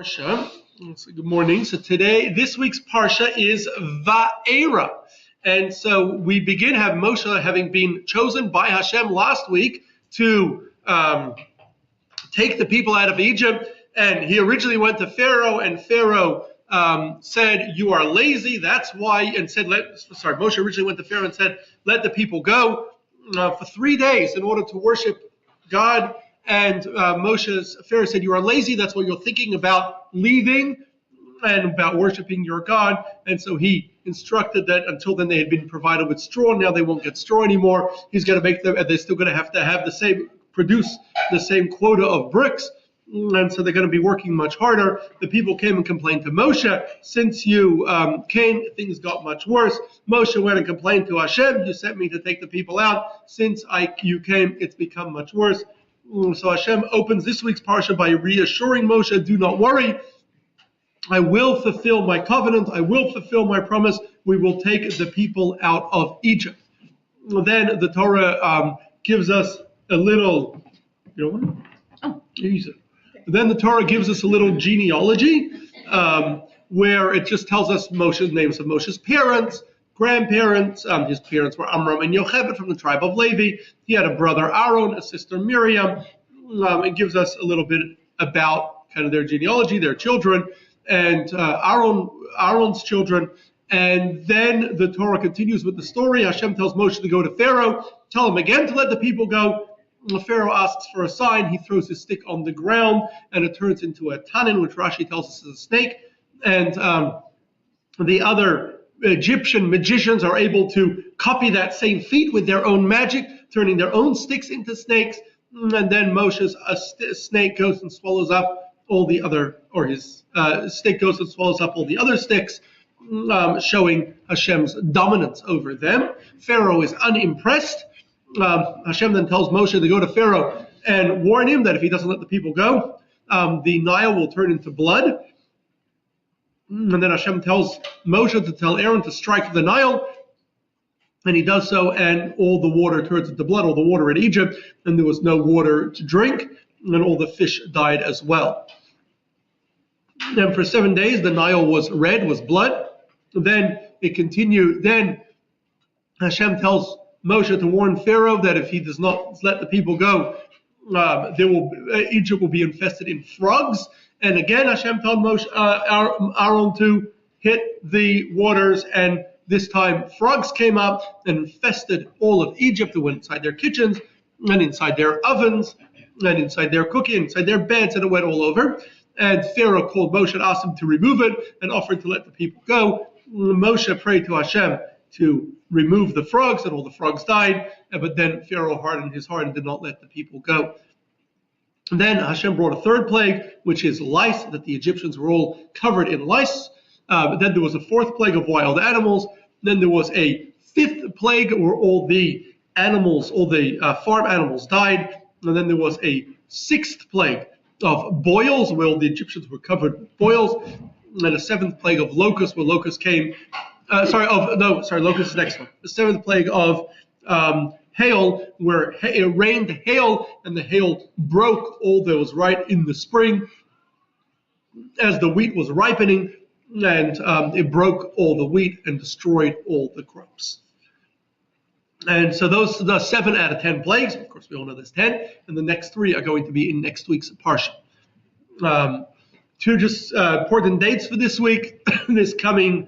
Parsha. So good morning. So this week's Parsha is Va'era. And so we begin Moshe having been chosen by Hashem last week to take the people out of Egypt. And he originally went to Pharaoh, and Pharaoh said, "You are lazy, that's why," and said, Moshe originally went to Pharaoh and said, "Let the people go for 3 days in order to worship God." And Pharaoh said, "You are lazy, that's why you're thinking about leaving and about worshiping your God." And so he instructed that until then they had been provided with straw. Now they won't get straw anymore. He's going to make them, and they're still going to have produce the same quota of bricks. And so they're going to be working much harder. The people came and complained to Moshe, "Since you came, things got much worse." Moshe went and complained to Hashem, "You sent me to take the people out. Since you came, it's become much worse." So Hashem opens this week's parsha by reassuring Moshe, "Do not worry. I will fulfill my covenant. I will fulfill my promise. We will take the people out of Egypt." Then the Torah gives us a little, Then the Torah gives us a little genealogy where it just tells us Moshe's names of Moshe's parents, grandparents. His parents were Amram and Yocheved from the tribe of Levi. He had a brother Aaron, a sister Miriam. It gives us a little bit about kind of their genealogy, their children, and Aaron's children. And then the Torah continues with the story. Hashem tells Moshe to go to Pharaoh, tell him again to let the people go. Pharaoh asks for a sign. He throws his stick on the ground, and it turns into a tanin, which Rashi tells us is a snake. And the other Egyptian magicians are able to copy that same feat with their own magic, turning their own sticks into snakes. And then Moshe's snake goes and swallows up all the other, or his stick goes and swallows up all the other sticks, showing Hashem's dominance over them. Pharaoh is unimpressed. Hashem then tells Moshe to go to Pharaoh and warn him that if he doesn't let the people go, the Nile will turn into blood. And then Hashem tells Moshe to tell Aaron to strike the Nile, and he does so, and all the water turns into blood, all the water in Egypt, and there was no water to drink, and all the fish died as well. And for 7 days, the Nile was red, was blood. Then it continued. Then Hashem tells Moshe to warn Pharaoh that if he does not let the people go, Egypt will be infested in frogs. And again, Hashem told Aaron to hit the waters, and this time frogs came up and infested all of Egypt. They went inside their kitchens, and inside their ovens, and inside their cooking, inside their beds, and it went all over. And Pharaoh called Moshe and asked him to remove it, and offered to let the people go. Moshe prayed to Hashem to remove the frogs, and all the frogs died. But then Pharaoh hardened his heart and did not let the people go. And then Hashem brought a third plague, which is lice, that the Egyptians were all covered in lice. Then there was a fourth plague of wild animals. Then there was a fifth plague where all the animals, all the farm animals died. And then there was a sixth plague of boils, where all the Egyptians were covered with boils. And a seventh plague of locusts, where locusts came. Locust is the next one. The seventh plague of hail, where it rained hail, and the hail broke all that was right in the spring as the wheat was ripening, and it broke all the wheat and destroyed all the crops. And so those are the 7 out of 10 plagues. Of course, we all know there's 10, and the next 3 are going to be in next week's parsha. Two just important dates for this week. This coming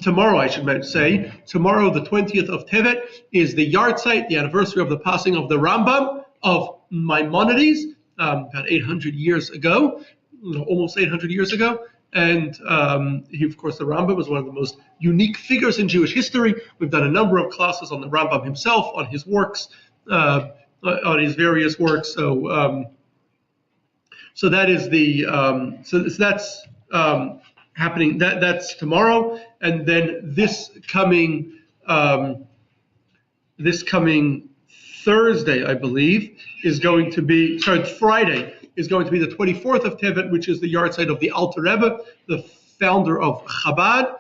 tomorrow, I should say. Tomorrow, the 20th of Tevet, is the yahrzeit, the anniversary of the passing of the Rambam of Maimonides, about 800 years ago, almost 800 years ago. And he, of course, the Rambam was one of the most unique figures in Jewish history. We've done a number of classes on the Rambam himself, on his works, on his various works. So that is that's happening. That's tomorrow, and then this coming Thursday, I believe, is going to be Friday is going to be the 24th of Tevet, which is the yahrzeit of the Alter Rebbe, the founder of Chabad,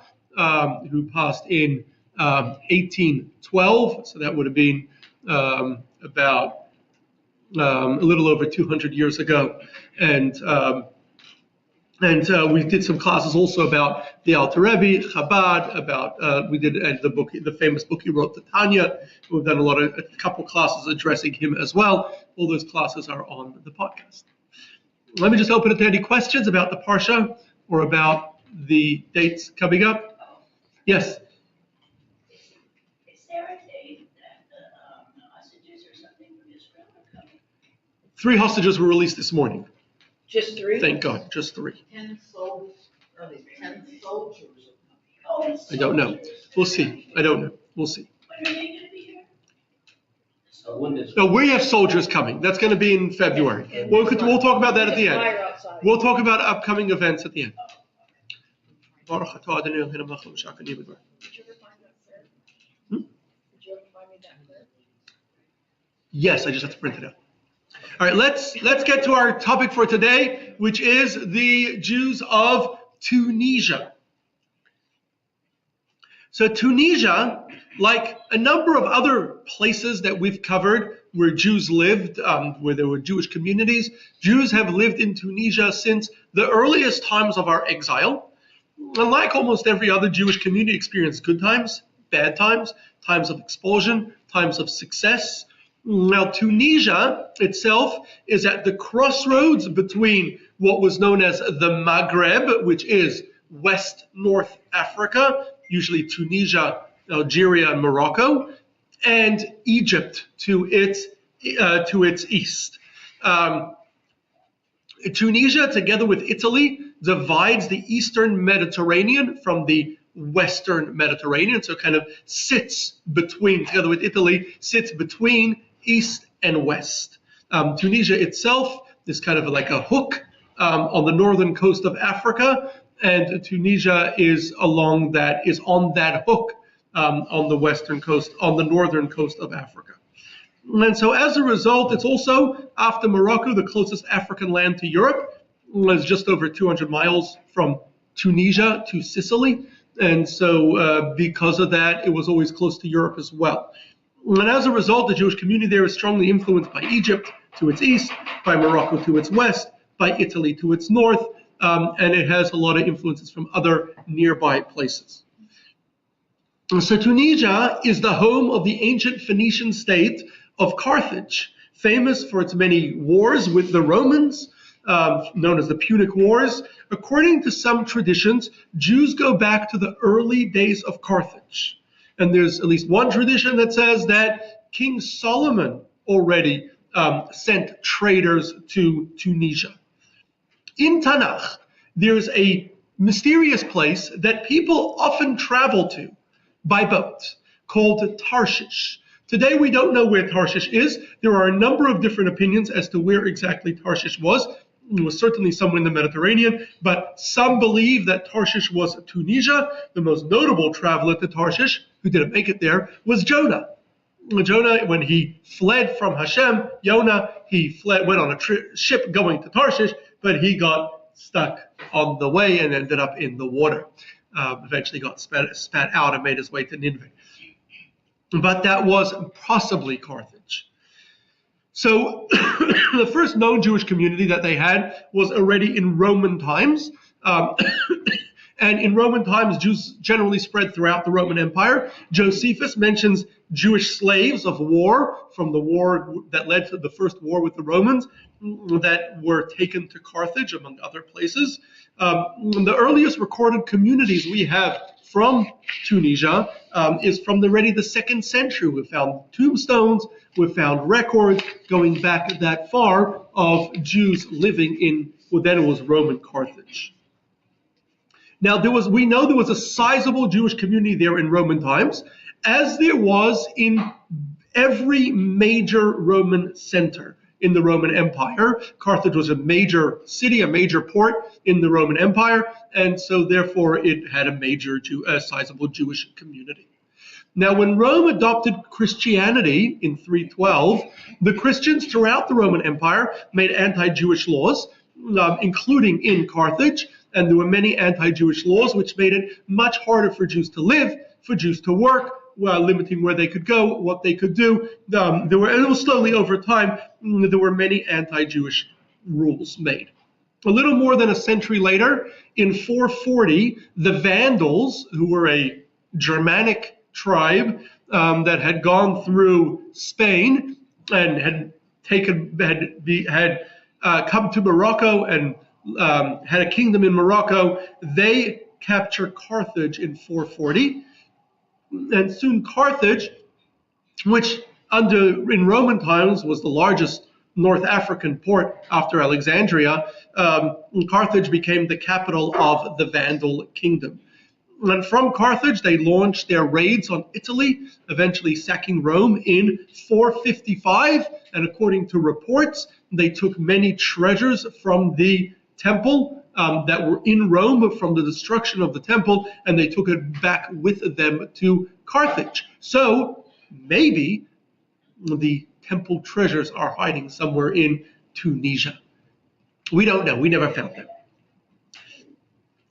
who passed in 1812. So that would have been about a little over 200 years ago. And we did some classes also about the Alter Rebbe, Chabad, about, we did the famous book he wrote, the Tanya. We've done a couple classes addressing him as well. All those classes are on the podcast. Let me just open it to any questions about the Parsha or about the dates coming up. Yes? Is there a date that the hostages or something from Israel are coming? 3 hostages were released this morning. Just 3? Thank God, just 3. 10 soldiers. Are they 10 soldiers? Oh, I don't know. We'll see. I don't know. We'll see. When are they going to be here? No, we have soldiers coming. That's going to be in February. We'll talk about that at the end. We'll talk about upcoming events at the end. Did you ever find that, sir? Did you ever find me that clip? Yes, I just have to print it out. All right, let's get to our topic for today, which is the Jews of Tunisia. So Tunisia, like a number of other places that we've covered where Jews lived, where there were Jewish communities, Jews have lived in Tunisia since the earliest times of our exile. And like almost every other Jewish community, experienced good times, bad times, times of expulsion, times of success. Now, Tunisia itself is at the crossroads between what was known as the Maghreb, which is West North Africa, usually Tunisia, Algeria, and Morocco, and Egypt to its east. Tunisia, together with Italy, divides the Eastern Mediterranean from the Western Mediterranean, so kind of sits between, together with Italy, sits between East and West. Tunisia itself is kind of like a hook on the northern coast of Africa, and Tunisia is on that hook on the western coast, on the northern coast of Africa. And so as a result, it's also, after Morocco, the closest African land to Europe. It's just over 200 miles from Tunisia to Sicily. And so because of that, it was always close to Europe as well. And as a result, the Jewish community there is strongly influenced by Egypt to its east, by Morocco to its west, by Italy to its north, and it has a lot of influences from other nearby places. And so Tunisia is the home of the ancient Phoenician state of Carthage, famous for its many wars with the Romans, known as the Punic Wars. According to some traditions, Jews go back to the early days of Carthage. And there's at least one tradition that says that King Solomon already sent traders to Tunisia. In Tanakh, there's a mysterious place that people often travel to by boat called Tarshish. Today, we don't know where Tarshish is. There are a number of different opinions as to where exactly Tarshish was. It was certainly somewhere in the Mediterranean, but some believe that Tarshish was Tunisia. The most notable traveler to Tarshish, who didn't make it there, was Jonah. Jonah, when he fled from Hashem, he went on a ship going to Tarshish, but he got stuck on the way and ended up in the water. Eventually got spat out and made his way to Nineveh. But that was possibly Carthage. So the first known Jewish community that they had was already in Roman times. And in Roman times, Jews generally spread throughout the Roman Empire. Josephus mentions Jewish slaves of war from the war that led to the first war with the Romans that were taken to Carthage, among other places. The earliest recorded communities we have from Tunisia is from already the 2nd century. We found tombstones, we found records going back that far of Jews living in what then was Roman Carthage. Now, we know there was a sizable Jewish community there in Roman times, as there was in every major Roman center in the Roman Empire. Carthage was a major city, a major port in the Roman Empire, and so therefore it had a sizable Jewish community. Now, when Rome adopted Christianity in 312, the Christians throughout the Roman Empire made anti-Jewish laws, including in Carthage, and there were many anti-Jewish laws which made it much harder for Jews to live, for Jews to work, limiting where they could go, what they could do. And it was slowly over time, there were many anti-Jewish rules made. A little more than a century later, in 440, the Vandals, who were a Germanic tribe that had gone through Spain and had come to Morocco and had a kingdom in Morocco, they captured Carthage in 440. And soon Carthage, which in Roman times was the largest North African port after Alexandria, Carthage became the capital of the Vandal kingdom. And from Carthage, they launched their raids on Italy, eventually sacking Rome in 455. And according to reports, they took many treasures from the temple that were in Rome from the destruction of the temple, and they took it back with them to Carthage. So maybe the temple treasures are hiding somewhere in Tunisia. We don't know. We never found them.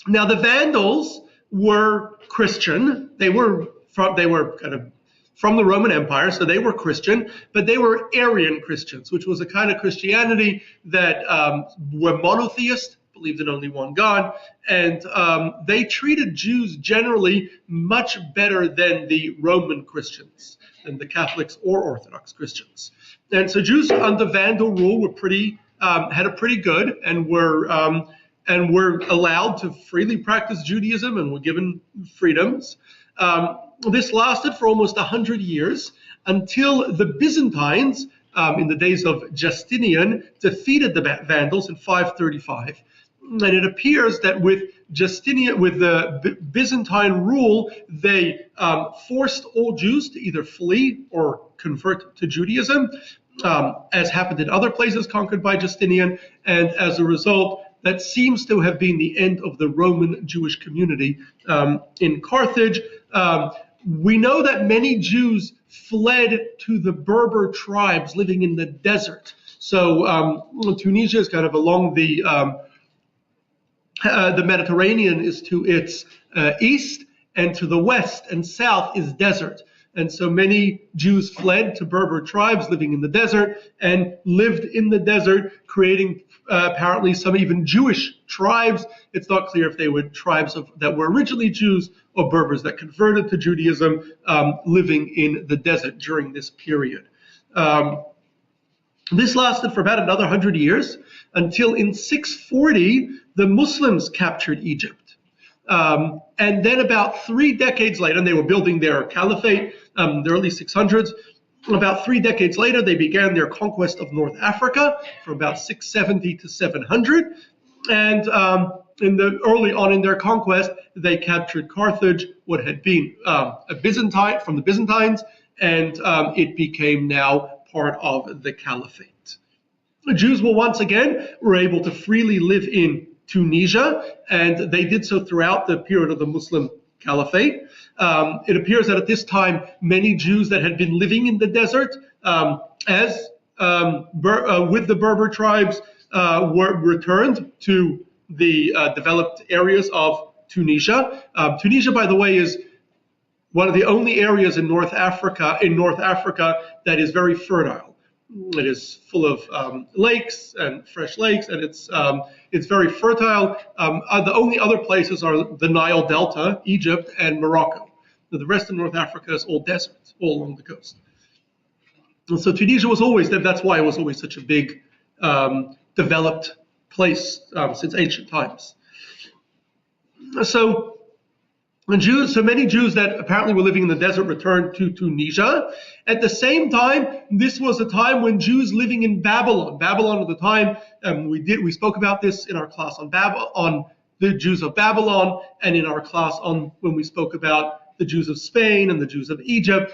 Now, the Vandals were Christian. They were kind of from the Roman Empire, so they were Christian, but they were Arian Christians, which was a kind of Christianity that were monotheist, believed in only one God, and they treated Jews generally much better than the Roman Christians, than the Catholics or Orthodox Christians. And so Jews under Vandal rule were had a pretty good and were allowed to freely practice Judaism and were given freedoms. This lasted for almost 100 years until the Byzantines, in the days of Justinian, defeated the Vandals in 535. And it appears that with the Byzantine rule, they forced all Jews to either flee or convert to Judaism, as happened in other places conquered by Justinian. And as a result, that seems to have been the end of the Roman Jewish community in Carthage. We know that many Jews fled to the Berber tribes living in the desert. So Tunisia is kind of along the Mediterranean is to its east, and to the west and south is desert. And so many Jews fled to Berber tribes living in the desert and lived in the desert, creating apparently some even Jewish tribes. It's not clear if they were tribes that were originally Jews or Berbers that converted to Judaism, living in the desert during this period. This lasted for about another 100 years until in 640, the Muslims captured Egypt. And then about 3 decades later, and they were building their caliphate, the early 600s, about 3 decades later, they began their conquest of North Africa from about 670 to 700. And early on in their conquest, they captured Carthage, what had been a Byzantine from the Byzantines, and it became now part of the caliphate. The Jews were able to freely live in Tunisia, and they did so throughout the period of the Muslim caliphate. It appears that at this time, many Jews that had been living in the desert, with the Berber tribes, were returned to the developed areas of Tunisia. Tunisia, by the way, is one of the only areas in North Africa that is very fertile. It is full of lakes and fresh lakes, and it's very fertile. The only other places are the Nile Delta, Egypt, and Morocco. The rest of North Africa is all desert, all along the coast. And so Tunisia was always, that's why it was always such a big developed place since ancient times. So many Jews that apparently were living in the desert returned to Tunisia. At the same time, this was a time when Jews living in Babylon at the time, we spoke about this in our class on the Jews of Babylon, and in our class when we spoke about the Jews of Spain and the Jews of Egypt.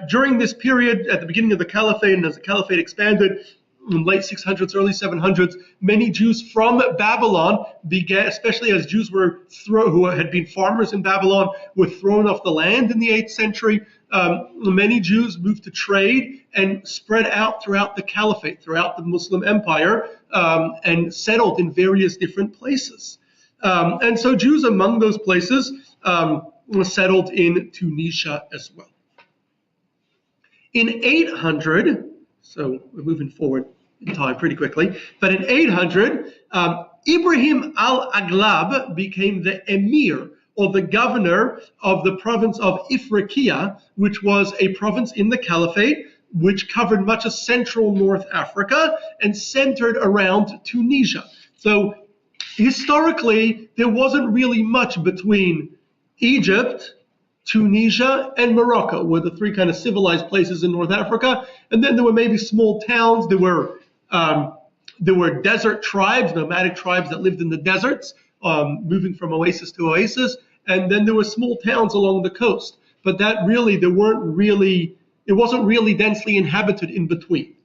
During this period, at the beginning of the Caliphate, and as the Caliphate expanded, in late 600s, early 700s, many Jews from Babylon began, especially as Jews who had been farmers in Babylon, were thrown off the land in the 8th century. Many Jews moved to trade and spread out throughout the Caliphate, throughout the Muslim empire, and settled in various different places. And so Jews among those places settled in Tunisia as well. In 800, so we're moving forward in time pretty quickly, but in 800, Ibrahim al-Aghlab became the emir, or the governor of the province of Ifriqiya, which was a province in the Caliphate, which covered much of central North Africa and centered around Tunisia. So historically, there wasn't really much between Egypt, Tunisia, and Morocco were the three kind of civilized places in North Africa. And then there were maybe small towns. There were desert tribes, nomadic tribes that lived in the deserts, moving from oasis to oasis. And then there were small towns along the coast. But that really, it wasn't really densely inhabited in between.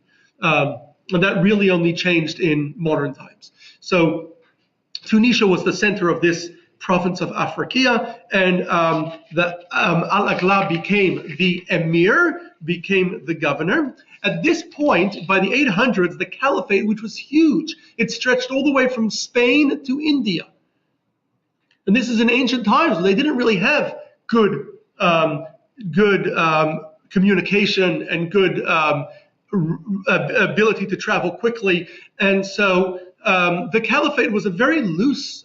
And that really only changed in modern times. So Tunisia was the center of this province of Afriqiya, and Al-Aghlab became the emir, became the governor. At this point, by the 800s, the caliphate, which was huge, it stretched all the way from Spain to India. And this is in ancient times. They didn't really have good communication and good ability to travel quickly. And so the caliphate was a very loose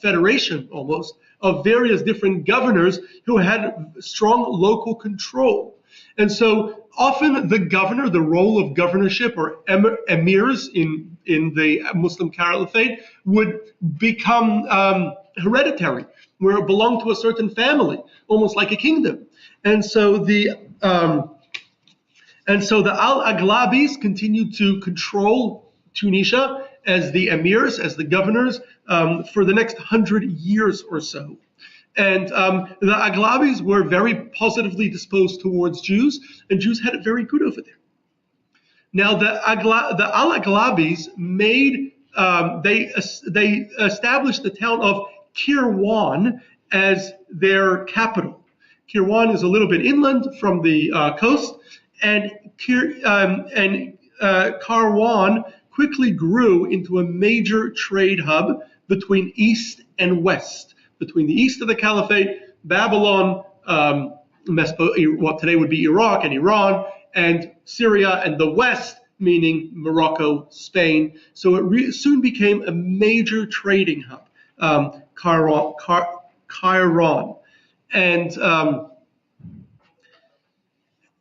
federation almost of various different governors who had strong local control. And so often the governor, the role of governorship or emirs in the Muslim caliphate would become hereditary, where it belonged to a certain family, almost like a kingdom. And so the Al-Aghlabis continued to control Tunisia as the emirs, as the governors, for the next 100 years or so. And the Aghlabis were very positively disposed towards Jews, and Jews had it very good over there. Now, the Al-Aghlabis they established the town of Kirwan as their capital. Kirwan is a little bit inland from the coast, and Karwan quickly grew into a major trade hub between east and west, between the east of the caliphate, Babylon, what today would be Iraq and Iran, and Syria, and the west, meaning Morocco, Spain. So it soon became a major trading hub, Kairon.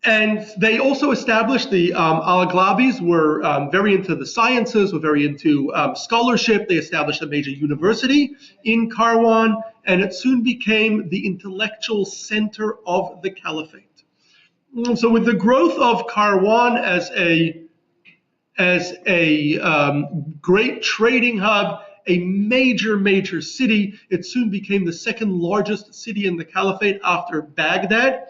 And they also established the Al-Aghlabis were very into the sciences, were very into scholarship. They established a major university in Kairon, and it soon became the intellectual center of the caliphate. So with the growth of Kairon as a great trading hub, a major city, it soon became the second largest city in the caliphate after Baghdad.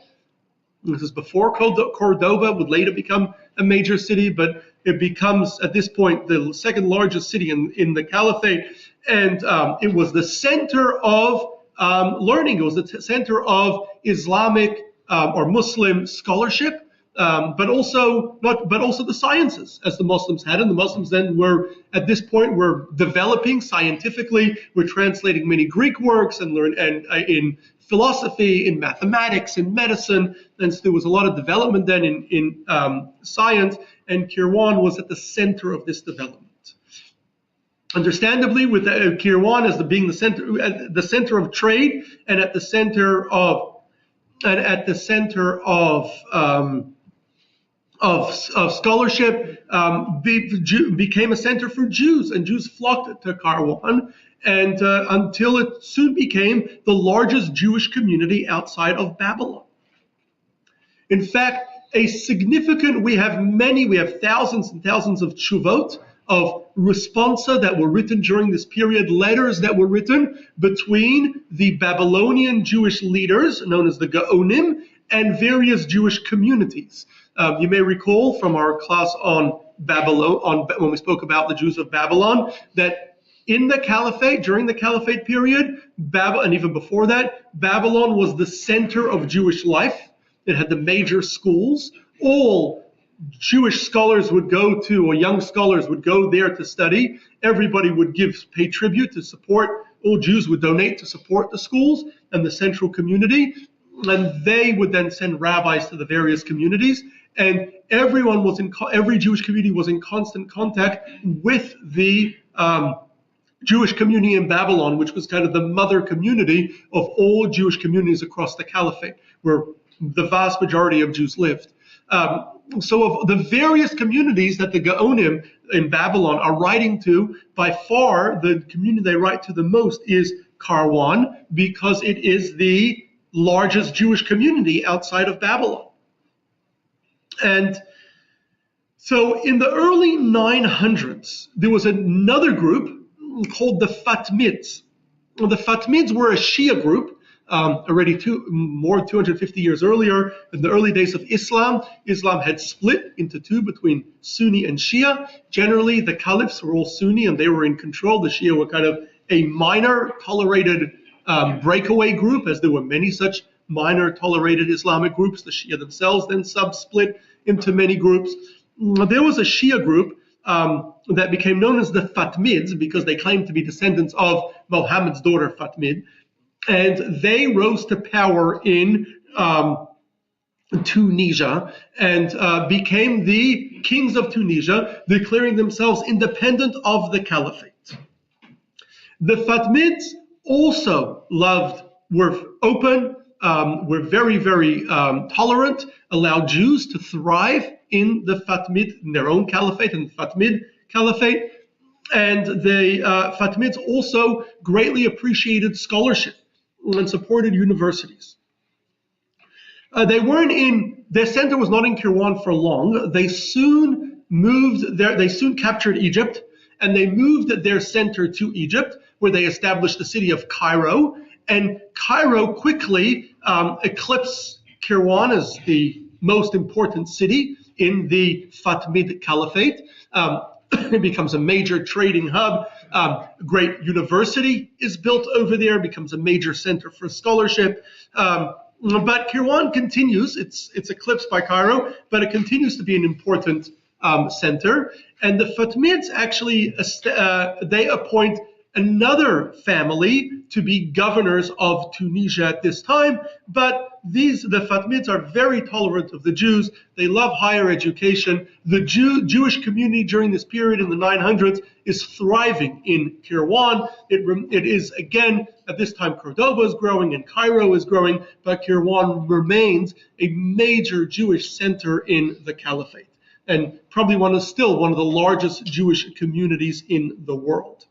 This is before Cordoba would later become a major city, but it becomes, at this point, the second largest city in the caliphate. And it was the center of learning. It was the center of Islamic or Muslim scholarship, but also the sciences, as the Muslims had. And the Muslims then were, at this point, were developing scientifically. We're translating many Greek works and in philosophy, in mathematics, in medicine. And so there was a lot of development then in science, and Kairon was at the center of this development. Understandably, with Kairon as being the center of trade, and at the center of scholarship, became a center for Jews, and Jews flocked to Kairon, and until it soon became the largest Jewish community outside of Babylon. In fact, we have thousands and thousands of tshuvot, of responsa that were written during this period, letters that were written between the Babylonian Jewish leaders, known as the Gaonim, and various Jewish communities. You may recall from our class on Babylon, when we spoke about the Jews of Babylon, that in the Caliphate, during the Caliphate period, and even before that, Babylon was the center of Jewish life. It had the major schools. All Jewish scholars would go to, or young scholars would go there to study. Everybody would pay tribute to support all Jews would donate to support the schools and the central community, and they would then send rabbis to the various communities, and every Jewish community was in constant contact with the Jewish community in Babylon, which was kind of the mother community of all Jewish communities across the Caliphate, where the vast majority of Jews lived. So of the various communities that the Gaonim in Babylon are writing to, by far the community they write to the most is Karwan, because it is the largest Jewish community outside of Babylon. And so in the early 900s, there was another group called the Fatimids. The Fatimids were a Shia group, already more than 250 years earlier. In the early days of Islam, Islam had split into two between Sunni and Shia. Generally, the caliphs were all Sunni and they were in control. The Shia were kind of a minor tolerated breakaway group, as there were many such minor tolerated Islamic groups. The Shia themselves then sub-split into many groups. There was a Shia group that became known as the Fatimids because they claimed to be descendants of Muhammad's daughter Fatimid, and they rose to power in Tunisia and became the kings of Tunisia, declaring themselves independent of the Caliphate. The Fatimids also were open, were very, very tolerant, allowed Jews to thrive in the Fatimid, in their own caliphate, in the Fatimid caliphate. And the Fatimids also greatly appreciated scholarship and supported universities. Their center was not in Kirwan for long. They soon captured Egypt, and they moved their center to Egypt, where they established the city of Cairo. And Cairo quickly eclipsed Kirwan as the most important city in the Fatimid Caliphate. It becomes a major trading hub. A great university is built over there, becomes a major center for scholarship. But Kirwan continues, it's eclipsed by Cairo, but it continues to be an important center. And the Fatimids actually, they appoint another family to be governors of Tunisia at this time, but the Fatimids are very tolerant of the Jews. They love higher education. The Jewish community during this period in the 900s is thriving in Kirwan. It is, again, at this time, Cordoba is growing and Cairo is growing, but Kirwan remains a major Jewish center in the Caliphate, and probably still one of the largest Jewish communities in the world.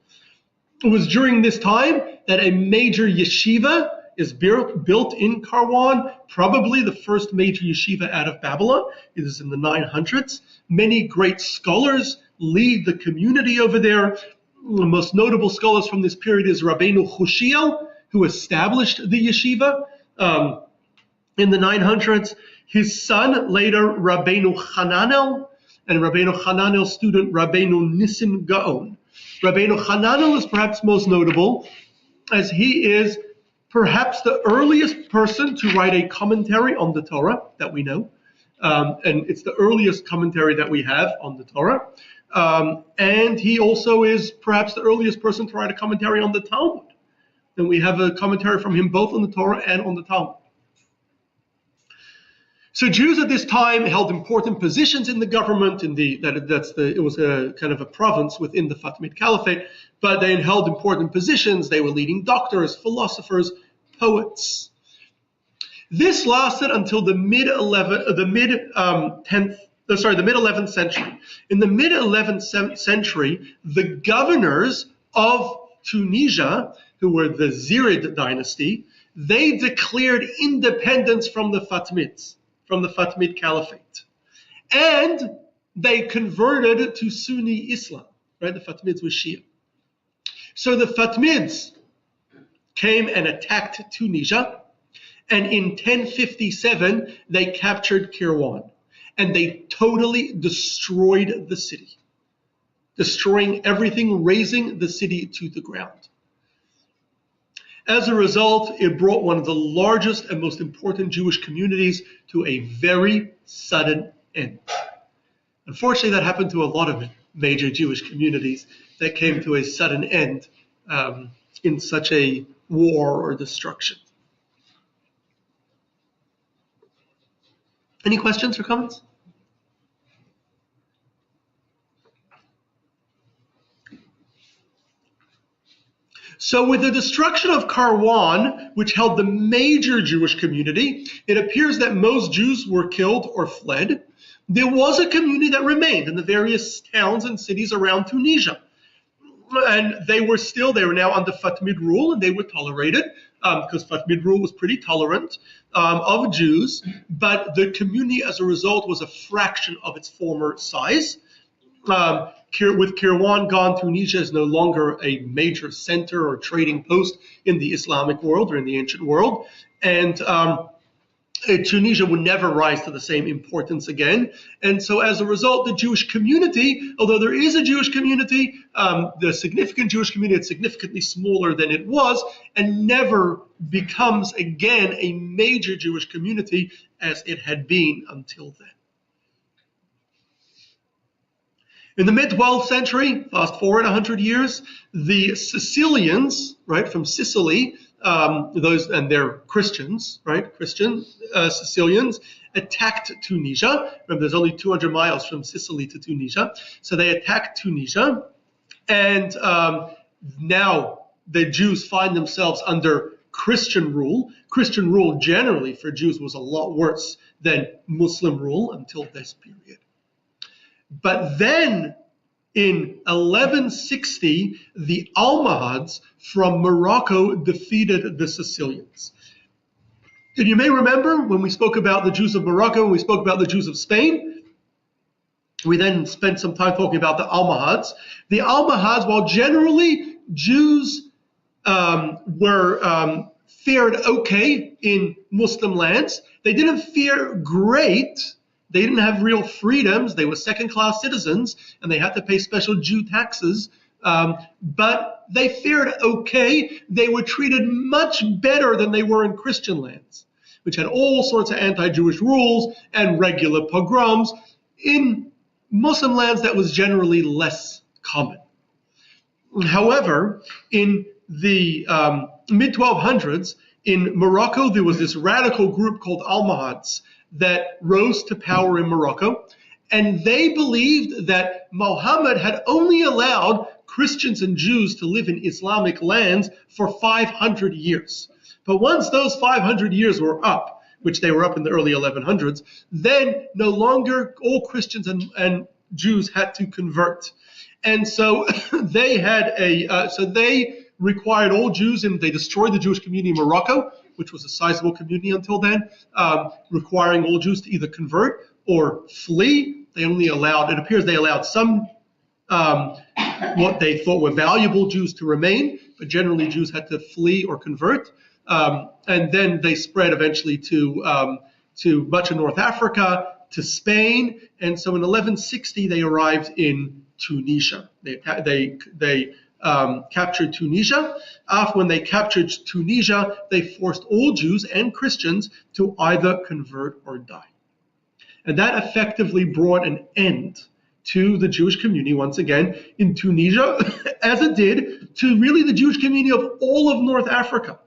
It was during this time that a major yeshiva is built in Karwan, probably the first major yeshiva out of Babylon. It is in the 900s. Many great scholars lead the community over there. The most notable scholars from this period is Rabbeinu Hushiel, who established the yeshiva in the 900s. His son, later Rabbeinu Hananel, and Rabbeinu Hananel's student, Rabbeinu Nissim Gaon. Rabbeinu Hananel is perhaps most notable, as he is perhaps the earliest person to write a commentary on the Torah that we know. And it's the earliest commentary that we have on the Torah. And he also is perhaps the earliest person to write a commentary on the Talmud. And we have a commentary from him both on the Torah and on the Talmud. So Jews at this time held important positions in the government. It was a kind of a province within the Fatimid Caliphate, but they held important positions. They were leading doctors, philosophers, poets. This lasted until the mid 11th century. In the mid 11th century, the governors of Tunisia, who were the Zirid dynasty, they declared independence from the Fatimids, from the Fatimid Caliphate. And they converted to Sunni Islam, right? The Fatimids were Shia. So the Fatimids came and attacked Tunisia, and in 1057, they captured Kirwan, and they totally destroyed the city, destroying everything, razing the city to the ground. As a result, it brought one of the largest and most important Jewish communities to a very sudden end. Unfortunately, that happened to a lot of major Jewish communities that came to a sudden end in such a war or destruction. Any questions or comments? So with the destruction of Kairouan, which held the major Jewish community, it appears that most Jews were killed or fled. There was a community that remained in the various towns and cities around Tunisia. And they were now under Fatimid rule, and they were tolerated because Fatimid rule was pretty tolerant of Jews. But the community, as a result, was a fraction of its former size. With Kairouan gone, Tunisia is no longer a major center or trading post in the Islamic world or in the ancient world. And Tunisia would never rise to the same importance again. And so as a result, the Jewish community, although there is a Jewish community, the significant Jewish community is significantly smaller than it was and never becomes again a major Jewish community as it had been until then. In the mid-12th century, fast forward 100 years, the Sicilians, right, from Sicily, and they're Christians, right, Sicilians, attacked Tunisia. Remember, there's only 200 miles from Sicily to Tunisia. So they attacked Tunisia, and now the Jews find themselves under Christian rule. Christian rule generally for Jews was a lot worse than Muslim rule until this period. But then in 1160, the Almohads from Morocco defeated the Sicilians. And you may remember when we spoke about the Jews of Morocco, when we spoke about the Jews of Spain, we then spent some time talking about the Almohads. The Almohads, while generally Jews fared okay in Muslim lands, they didn't fare great. They didn't have real freedoms. They were second-class citizens, and they had to pay special Jew taxes. But they fared okay. They were treated much better than they were in Christian lands, which had all sorts of anti-Jewish rules and regular pogroms. In Muslim lands, that was generally less common. However, in the mid-1200s, in Morocco, there was this radical group called Almohads that rose to power in Morocco, and they believed that Muhammad had only allowed Christians and Jews to live in Islamic lands for 500 years. But once those 500 years were up, which they were up in the early 1100s, then no longer all Christians and Jews had to convert. And so they required all Jews, and they destroyed the Jewish community in Morocco, which was a sizable community until then, requiring all Jews to either convert or flee. It appears they allowed some what they thought were valuable Jews to remain, but generally Jews had to flee or convert. And then they spread eventually to much of North Africa, to Spain, and so in 1160 they arrived in Tunisia. They captured Tunisia. When they captured Tunisia, they forced all Jews and Christians to either convert or die. And that effectively brought an end to the Jewish community once again in Tunisia, as it did to really the Jewish community of all of North Africa,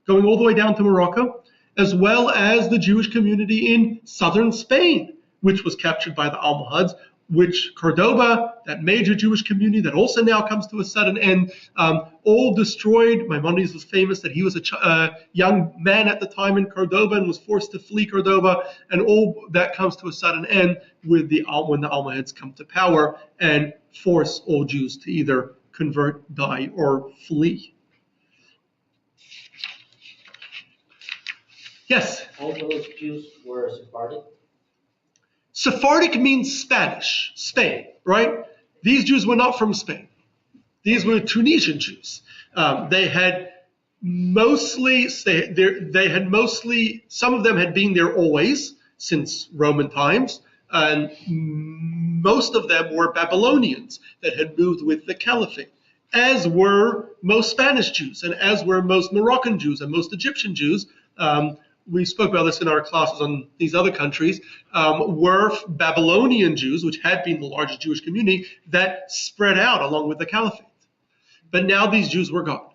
going all the way down to Morocco, as well as the Jewish community in southern Spain, which was captured by the Almohads, which Cordoba, that major Jewish community that also now comes to a sudden end, all destroyed. Maimonides was famous that he was a young man at the time in Cordoba and was forced to flee Cordoba, and all that comes to a sudden end when the Almohads come to power and force all Jews to either convert, die, or flee. Yes? All those Jews were Sephardic? Sephardic means Spanish, Spain, right? These Jews were not from Spain. These were Tunisian Jews. They had mostly, some of them had been there always since Roman times, and most of them were Babylonians that had moved with the Caliphate, as were most Spanish Jews, and as were most Moroccan Jews and most Egyptian Jews. We spoke about this in our classes on these other countries, were Babylonian Jews, which had been the largest Jewish community, that spread out along with the Caliphate. But now these Jews were gone.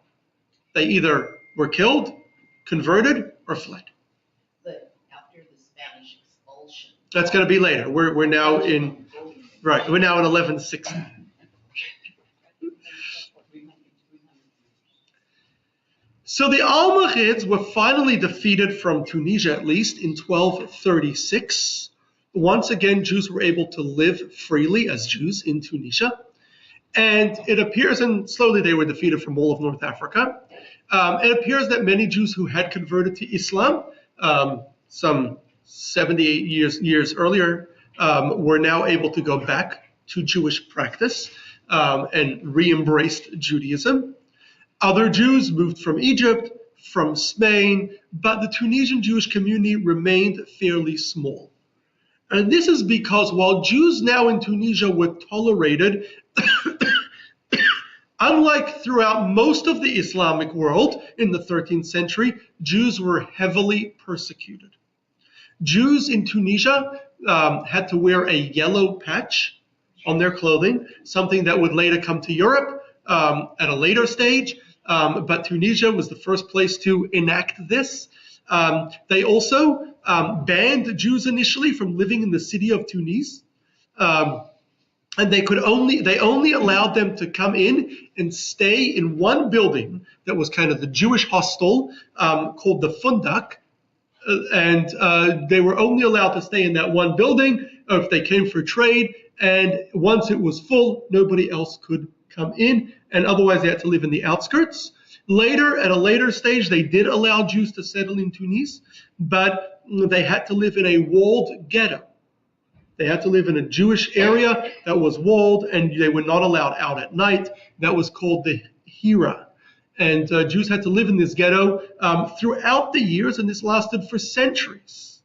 They either were killed, converted, or fled. But after the Spanish expulsion. That's going to be later. We're now in 1160. So the Almohads were finally defeated from Tunisia, at least, in 1236. Once again, Jews were able to live freely as Jews in Tunisia. And it appears, and slowly they were defeated from all of North Africa. It appears that many Jews who had converted to Islam, some 78 years earlier, were now able to go back to Jewish practice and re-embraced Judaism. Other Jews moved from Egypt, from Spain, but the Tunisian Jewish community remained fairly small. And this is because while Jews now in Tunisia were tolerated, unlike throughout most of the Islamic world in the 13th century, Jews were heavily persecuted. Jews in Tunisia had to wear a yellow patch on their clothing, something that would later come to Europe at a later stage. But Tunisia was the first place to enact this. They also banned Jews initially from living in the city of Tunis. And they only allowed them to come in and stay in one building that was kind of the Jewish hostel called the Fundak. And they were only allowed to stay in that one building if they came for trade. And once it was full, nobody else could come in. And otherwise, they had to live in the outskirts. Later, at a later stage, they did allow Jews to settle in Tunis, but they had to live in a walled ghetto. They had to live in a Jewish area that was walled, and they were not allowed out at night. That was called the Hira. And Jews had to live in this ghetto throughout the years, and this lasted for centuries.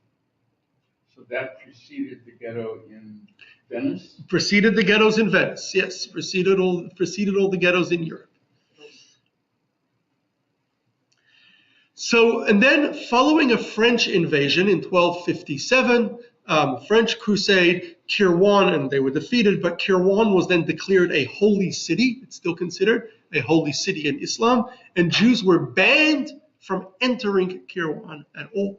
So that preceded the ghetto in Venice? Preceded the ghettos in Venice, yes. Preceded all the ghettos in Europe. So, and then following a French invasion in 1257, French crusade, Kairouan, and they were defeated, but Kairouan was then declared a holy city. It's still considered a holy city in Islam, and Jews were banned from entering Kairouan at all.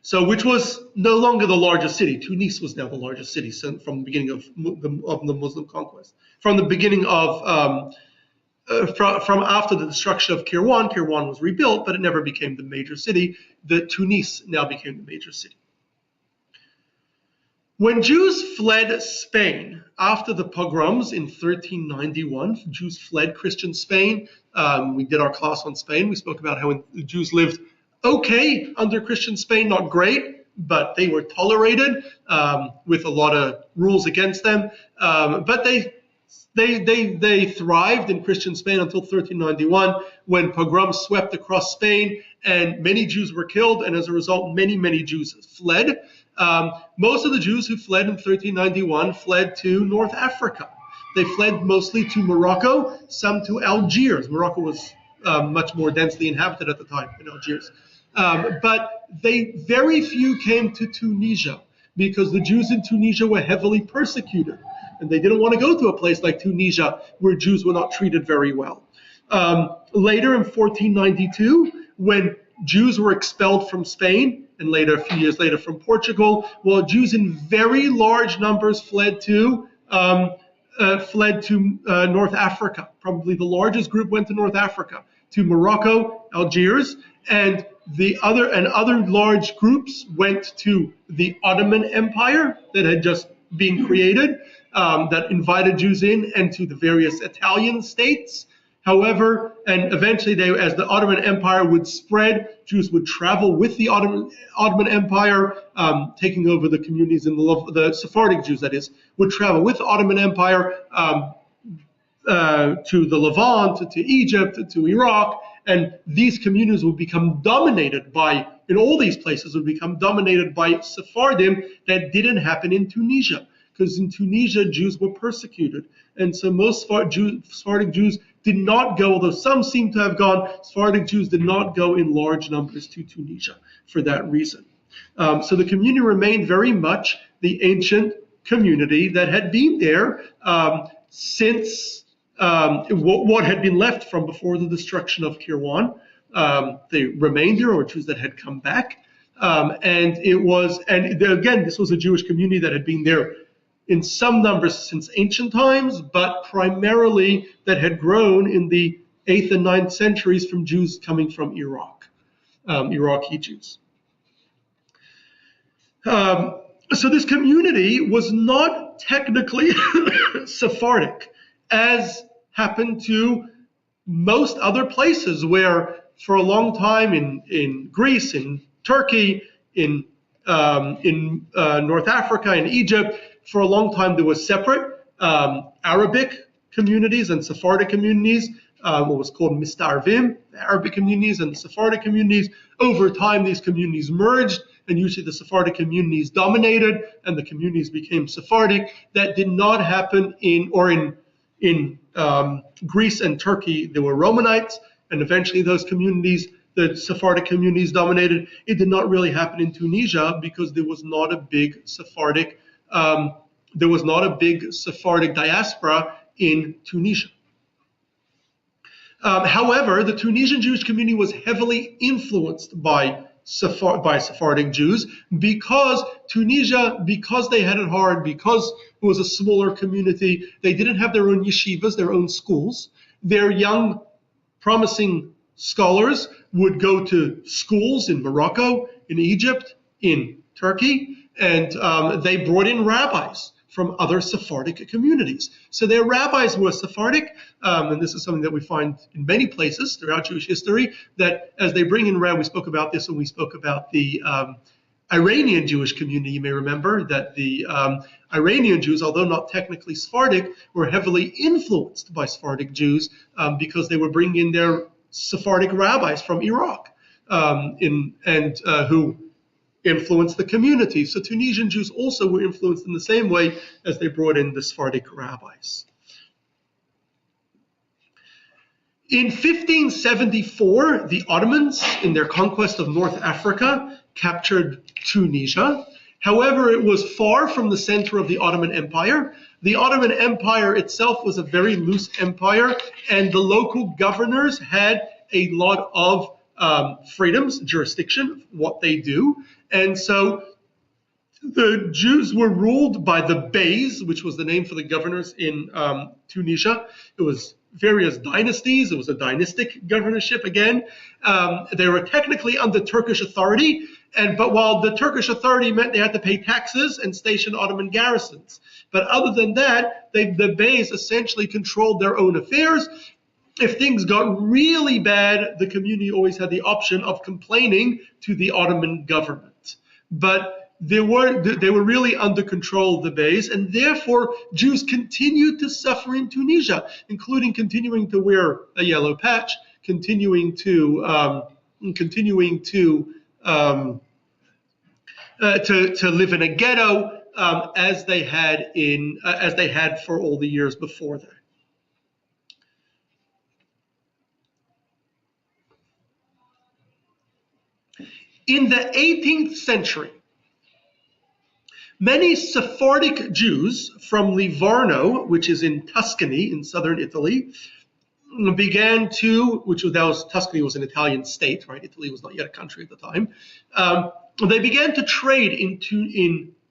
So, which was no longer the largest city. Tunis was now the largest city from the beginning of the Muslim conquest. From the beginning of, from after the destruction of Kairouan, Kairouan was rebuilt, but it never became the major city. The Tunis now became the major city. When Jews fled Spain after the pogroms in 1391, Jews fled Christian Spain. We did our class on Spain. We spoke about how the Jews lived okay under Christian Spain, not great, but they were tolerated with a lot of rules against them. But they thrived in Christian Spain until 1391, when pogroms swept across Spain and many Jews were killed, and as a result, many Jews fled. Most of the Jews who fled in 1391 fled to North Africa. They fled mostly to Morocco, some to Algiers. Morocco was much more densely inhabited at the time than Algiers. But very few came to Tunisia because the Jews in Tunisia were heavily persecuted. And they didn't want to go to a place like Tunisia where Jews were not treated very well. Later in 1492, when Jews were expelled from Spain, and later, a few years later, from Portugal, well, Jews in very large numbers fled to North Africa. Probably the largest group went to North Africa, to Morocco, Algiers, and other large groups went to the Ottoman Empire that had just been created, that invited Jews in, and to the various Italian states. However, and eventually as the Ottoman Empire would spread, Jews would travel with the Ottoman Empire, taking over the communities in the Sephardic Jews, that is, would travel with the Ottoman Empire to the Levant, to Egypt, to Iraq, and these communities would become dominated by, in all these places, would become dominated by Sephardim. That didn't happen in Tunisia, because in Tunisia, Jews were persecuted. And so most Sephardic Jews did not go, although some seem to have gone, Sephardic Jews did not go in large numbers to Tunisia for that reason. So the community remained very much the ancient community that had been there since what had been left from before the destruction of Kirwan, the remainder, or Jews that had come back. And again, this was a Jewish community that had been there in some numbers since ancient times, but primarily that had grown in the 8th and 9th centuries from Jews coming from Iraq, Iraqi Jews. So this community was not technically Sephardic, as happened to most other places where for a long time in Greece, in Turkey, in North Africa, in Egypt, for a long time there were separate Arabic communities and Sephardic communities, what was called Mistarvim, the Arabic communities and the Sephardic communities. Over time, these communities merged, and usually the Sephardic communities dominated, and the communities became Sephardic. That did not happen in Greece and Turkey. There were Romanites, and eventually those communities, the Sephardic communities, dominated. It did not really happen in Tunisia because there was not a big Sephardic diaspora in Tunisia. However, the Tunisian Jewish community was heavily influenced by Sephardic Jews because Tunisia, because they had it hard, because it was a smaller community, they didn't have their own yeshivas, their own schools. Their young, promising scholars would go to schools in Morocco, in Egypt, in Turkey, and they brought in rabbis from other Sephardic communities. So their rabbis were Sephardic, and this is something that we find in many places throughout Jewish history, that as they bring in rabbis, we spoke about this when we spoke about the Iranian Jewish community. You may remember that the Iranian Jews, although not technically Sephardic, were heavily influenced by Sephardic Jews because they were bringing in their Sephardic rabbis from Iraq, who influenced the community. So Tunisian Jews also were influenced in the same way as they brought in the Sephardic rabbis. In 1574, the Ottomans, in their conquest of North Africa, captured Tunisia. However, it was far from the center of the Ottoman Empire. The Ottoman Empire itself was a very loose empire, and the local governors had a lot of freedoms, jurisdiction, what they do. And so the Jews were ruled by the Beys, which was the name for the governors in Tunisia. It was various dynasties. It was a dynastic governorship again. They were technically under Turkish authority, but while the Turkish authority meant they had to pay taxes and station Ottoman garrisons. But other than that, the Beys essentially controlled their own affairs. If things got really bad, the community always had the option of complaining to the Ottoman government. But they were really under control of the Beys, and therefore Jews continued to suffer in Tunisia, including continuing to wear a yellow patch, continuing to live in a ghetto, as they had for all the years before that. In the 18th century, many Sephardic Jews from Livorno, which is in Tuscany in southern Italy, Tuscany was an Italian state, right? Italy was not yet a country at the time. They began to trade in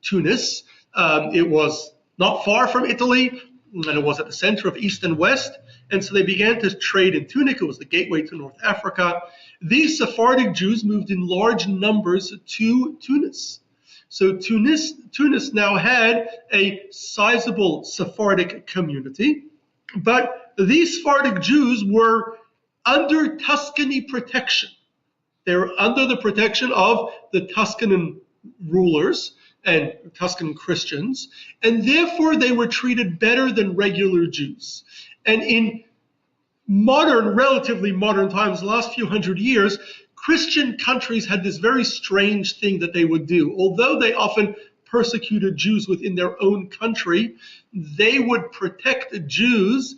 Tunis. It was not far from Italy, and it was at the center of East and West. And so they began to trade in Tunis. It was the gateway to North Africa. These Sephardic Jews moved in large numbers to Tunis. So Tunis now had a sizable Sephardic community, but these Sephardic Jews were under Tuscany protection. They were under the protection of the Tuscanan rulers and Tuscan Christians, and therefore they were treated better than regular Jews. And in relatively modern times, the last few hundred years, Christian countries had this very strange thing that they would do. Although they often persecuted Jews within their own country, they would protect Jews